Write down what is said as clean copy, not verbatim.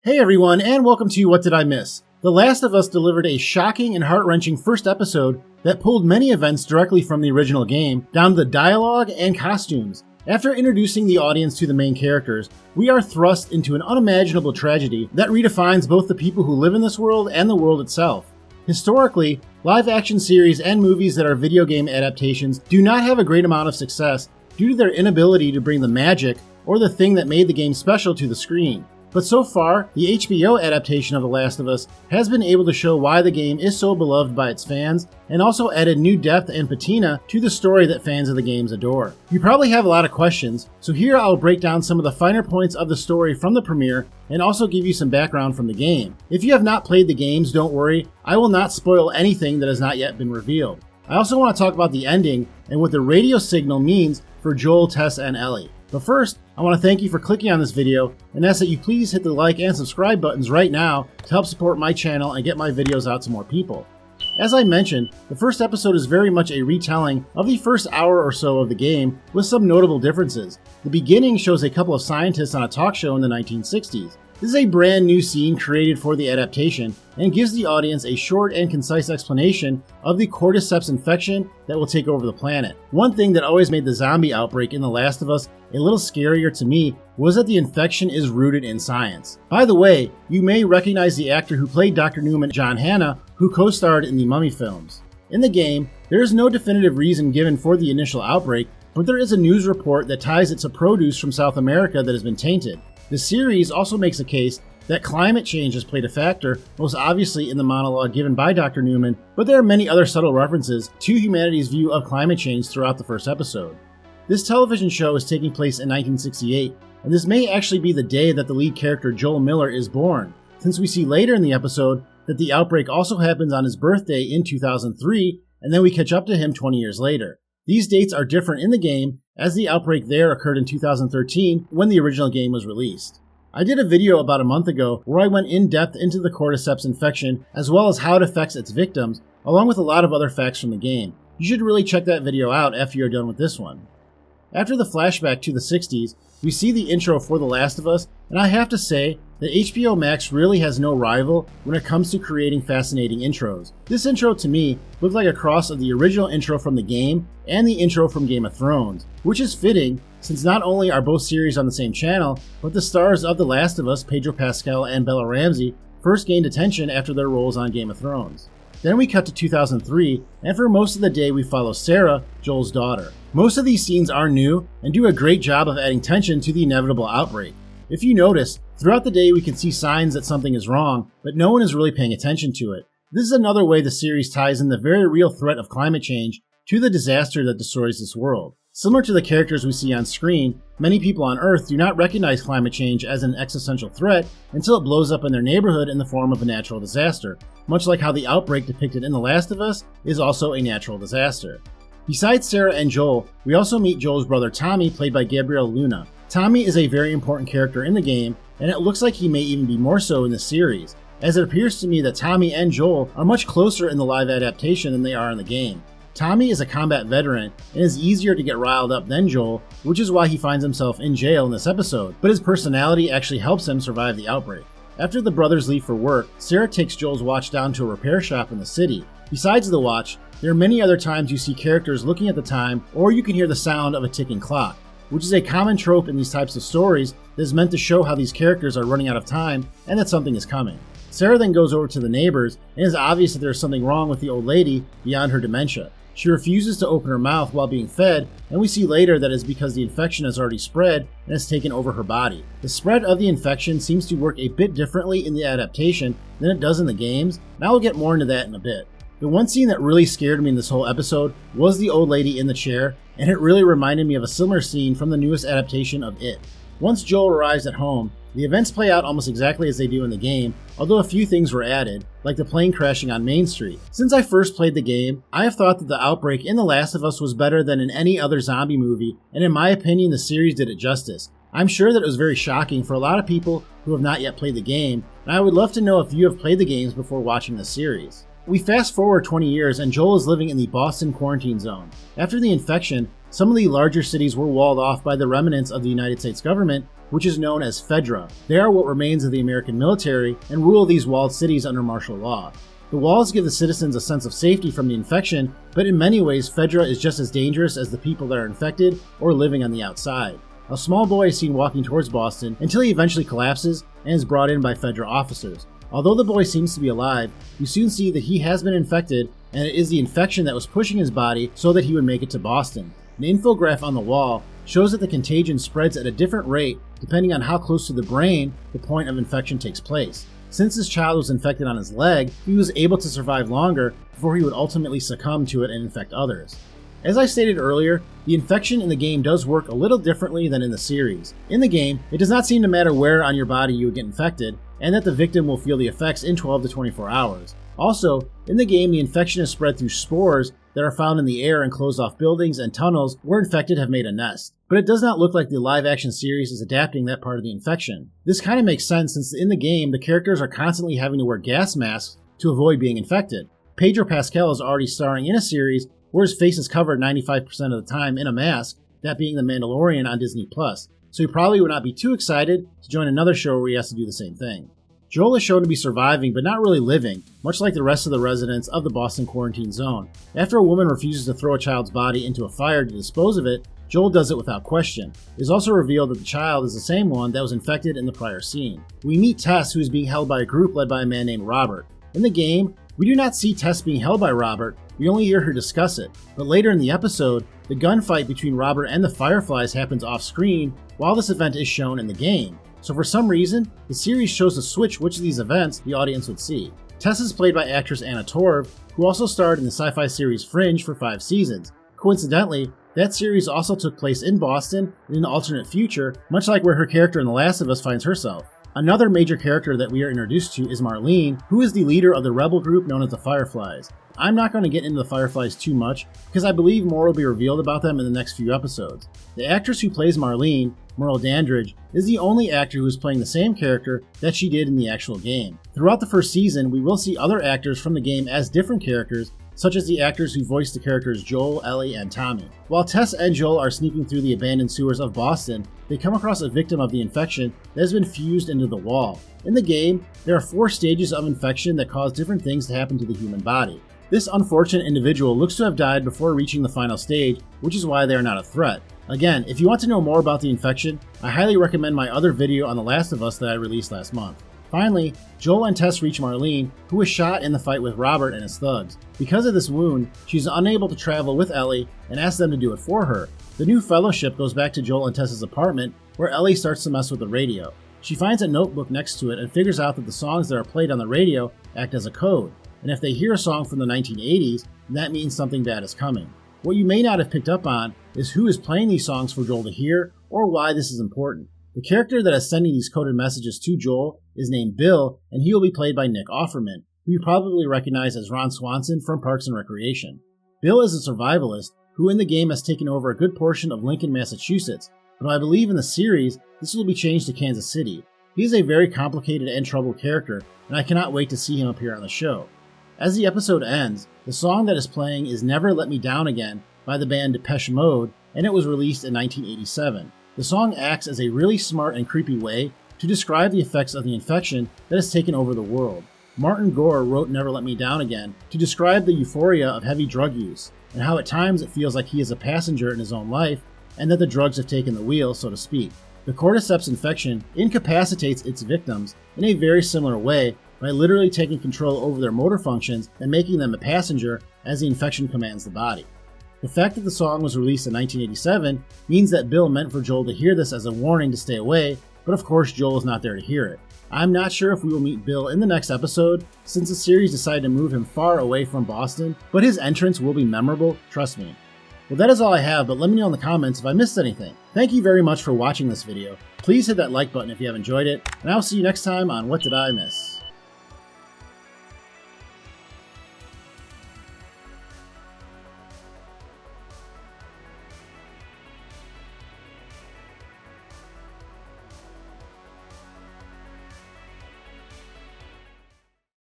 Hey everyone, and welcome to What Did I Miss? The Last of Us delivered a shocking and heart-wrenching first episode that pulled many events directly from the original game, down to the dialogue and costumes. After introducing the audience to the main characters, we are thrust into an unimaginable tragedy that redefines both the people who live in this world and the world itself. Historically, live-action series and movies that are video game adaptations do not have a great amount of success due to their inability to bring the magic or the thing that made the game special to the screen. But so far, the HBO adaptation of The Last of Us has been able to show why the game is so beloved by its fans, and also added new depth and patina to the story that fans of the games adore. You probably have a lot of questions, so here I'll break down some of the finer points of the story from the premiere, and also give you some background from the game. If you have not played the games, don't worry, I will not spoil anything that has not yet been revealed. I also want to talk about the ending, and what the radio signal means for Joel, Tess, and Ellie. But first, I want to thank you for clicking on this video and ask that you please hit the like and subscribe buttons right now to help support my channel and get my videos out to more people. As I mentioned, the first episode is very much a retelling of the first hour or so of the game with some notable differences. The beginning shows a couple of scientists on a talk show in the 1960s. This is a brand new scene created for the adaptation and gives the audience a short and concise explanation of the cordyceps infection that will take over the planet. One thing that always made the zombie outbreak in The Last of Us a little scarier to me was that the infection is rooted in science. By the way, you may recognize the actor who played Dr. Newman, John Hannah, who co-starred in the Mummy films. In the game, there is no definitive reason given for the initial outbreak, but there is a news report that ties it to produce from South America that has been tainted. The series also makes a case that climate change has played a factor, most obviously in the monologue given by Dr. Newman, but there are many other subtle references to humanity's view of climate change throughout the first episode. This television show is taking place in 1968, and this may actually be the day that the lead character Joel Miller is born, since we see later in the episode that the outbreak also happens on his birthday in 2003, and then we catch up to him 20 years later. These dates are different in the game, as the outbreak there occurred in 2013 when the original game was released. I did a video about a month ago where I went in depth into the cordyceps infection as well as how it affects its victims, along with a lot of other facts from the game. You should really check that video out after you're done with this one. After the flashback to the 60s, we see the intro for The Last of Us, and I have to say that HBO Max really has no rival when it comes to creating fascinating intros. This intro to me looked like a cross of the original intro from the game and the intro from Game of Thrones, which is fitting since not only are both series on the same channel, but the stars of The Last of Us, Pedro Pascal and Bella Ramsey, first gained attention after their roles on Game of Thrones. Then we cut to 2003, and for most of the day we follow Sarah, Joel's daughter. Most of these scenes are new and do a great job of adding tension to the inevitable outbreak. If you notice, throughout the day we can see signs that something is wrong, but no one is really paying attention to it. This is another way the series ties in the very real threat of climate change to the disaster that destroys this world. Similar to the characters we see on screen, many people on Earth do not recognize climate change as an existential threat until it blows up in their neighborhood in the form of a natural disaster, much like how the outbreak depicted in The Last of Us is also a natural disaster. Besides Sarah and Joel, we also meet Joel's brother Tommy, played by Gabriel Luna. Tommy is a very important character in the game, and it looks like he may even be more so in the series, as it appears to me that Tommy and Joel are much closer in the live adaptation than they are in the game. Tommy is a combat veteran and is easier to get riled up than Joel, which is why he finds himself in jail in this episode, but his personality actually helps him survive the outbreak. After the brothers leave for work, Sarah takes Joel's watch down to a repair shop in the city. Besides the watch, there are many other times you see characters looking at the time, or you can hear the sound of a ticking clock, which is a common trope in these types of stories that is meant to show how these characters are running out of time and that something is coming. Sarah then goes over to the neighbors, and it is obvious that there is something wrong with the old lady beyond her dementia. She refuses to open her mouth while being fed, and we see later that it is because the infection has already spread and has taken over her body. The spread of the infection seems to work a bit differently in the adaptation than it does in the games, and I will get more into that in a bit. The one scene that really scared me in this whole episode was the old lady in the chair, and it really reminded me of a similar scene from the newest adaptation of It. Once Joel arrives at home, the events play out almost exactly as they do in the game, although a few things were added, like the plane crashing on Main Street. Since I first played the game, I have thought that the outbreak in The Last of Us was better than in any other zombie movie, and in my opinion the series did it justice. I'm sure that it was very shocking for a lot of people who have not yet played the game, and I would love to know if you have played the games before watching the series. We fast forward 20 years and Joel is living in the Boston quarantine zone. After the infection, some of the larger cities were walled off by the remnants of the United States government, which is known as Fedra. They are what remains of the American military and rule these walled cities under martial law. The walls give the citizens a sense of safety from the infection, but in many ways Fedra is just as dangerous as the people that are infected or living on the outside. A small boy is seen walking towards Boston until he eventually collapses and is brought in by Fedra officers. Although the boy seems to be alive, you soon see that he has been infected, and it is the infection that was pushing his body so that he would make it to Boston. An infograph on the wall shows that the contagion spreads at a different rate depending on how close to the brain the point of infection takes place. Since this child was infected on his leg, he was able to survive longer before he would ultimately succumb to it and infect others. As I stated earlier, the infection in the game does work a little differently than in the series. In the game, it does not seem to matter where on your body you would get infected, and that the victim will feel the effects in 12 to 24 hours. Also, in the game, the infection is spread through spores that are found in the air and closed-off buildings and tunnels where infected have made a nest. But it does not look like the live-action series is adapting that part of the infection. This kind of makes sense since in the game, the characters are constantly having to wear gas masks to avoid being infected. Pedro Pascal is already starring in a series where his face is covered 95% of the time in a mask, that being The Mandalorian on Disney+, so he probably would not be too excited to join another show where he has to do the same thing. Joel is shown to be surviving, but not really living, much like the rest of the residents of the Boston quarantine zone. After a woman refuses to throw a child's body into a fire to dispose of it, Joel does it without question. It is also revealed that the child is the same one that was infected in the prior scene. We meet Tess, who is being held by a group led by a man named Robert. In the game, we do not see Tess being held by Robert, we only hear her discuss it. But later in the episode, the gunfight between Robert and the Fireflies happens off-screen, while this event is shown in the game. So for some reason, the series chose to switch which of these events the audience would see. Tess is played by actress Anna Torv, who also starred in the sci-fi series Fringe for 5 seasons. Coincidentally, that series also took place in Boston in an alternate future, much like where her character in The Last of Us finds herself. Another major character that we are introduced to is Marlene, who is the leader of the rebel group known as the Fireflies. I'm not going to get into the Fireflies too much, because I believe more will be revealed about them in the next few episodes. The actress who plays Marlene, Merle Dandridge, is the only actor who is playing the same character that she did in the actual game. Throughout the first season, we will see other actors from the game as different characters, such as the actors who voiced the characters Joel, Ellie, and Tommy. While Tess and Joel are sneaking through the abandoned sewers of Boston, they come across a victim of the infection that has been fused into the wall. In the game, there are 4 stages of infection that cause different things to happen to the human body. This unfortunate individual looks to have died before reaching the final stage, which is why they are not a threat. Again, if you want to know more about the infection, I highly recommend my other video on The Last of Us that I released last month. Finally, Joel and Tess reach Marlene, who was shot in the fight with Robert and his thugs. Because of this wound, she's unable to travel with Ellie and asks them to do it for her. The new fellowship goes back to Joel and Tess's apartment, where Ellie starts to mess with the radio. She finds a notebook next to it and figures out that the songs that are played on the radio act as a code, and if they hear a song from the 1980s, that means something bad is coming. What you may not have picked up on is who is playing these songs for Joel to hear, or why this is important. The character that is sending these coded messages to Joel is named Bill, and he will be played by Nick Offerman, who you probably recognize as Ron Swanson from Parks and Recreation. Bill is a survivalist who in the game has taken over a good portion of Lincoln, Massachusetts, but I believe in the series this will be changed to Kansas City. He is a very complicated and troubled character, and I cannot wait to see him appear on the show. As the episode ends, the song that is playing is Never Let Me Down Again by the band Depeche Mode, and it was released in 1987. The song acts as a really smart and creepy way to describe the effects of the infection that has taken over the world. Martin Gore wrote Never Let Me Down Again to describe the euphoria of heavy drug use, and how at times it feels like he is a passenger in his own life, and that the drugs have taken the wheel, so to speak. The cordyceps infection incapacitates its victims in a very similar way by literally taking control over their motor functions and making them a passenger as the infection commands the body. The fact that the song was released in 1987 means that Bill meant for Joel to hear this as a warning to stay away, but of course Joel is not there to hear it. I'm not sure if we will meet Bill in the next episode, since the series decided to move him far away from Boston, but his entrance will be memorable, trust me. Well, that is all I have, but let me know in the comments if I missed anything. Thank you very much for watching this video. Please hit that like button if you have enjoyed it, and I'll see you next time on What Did I Miss?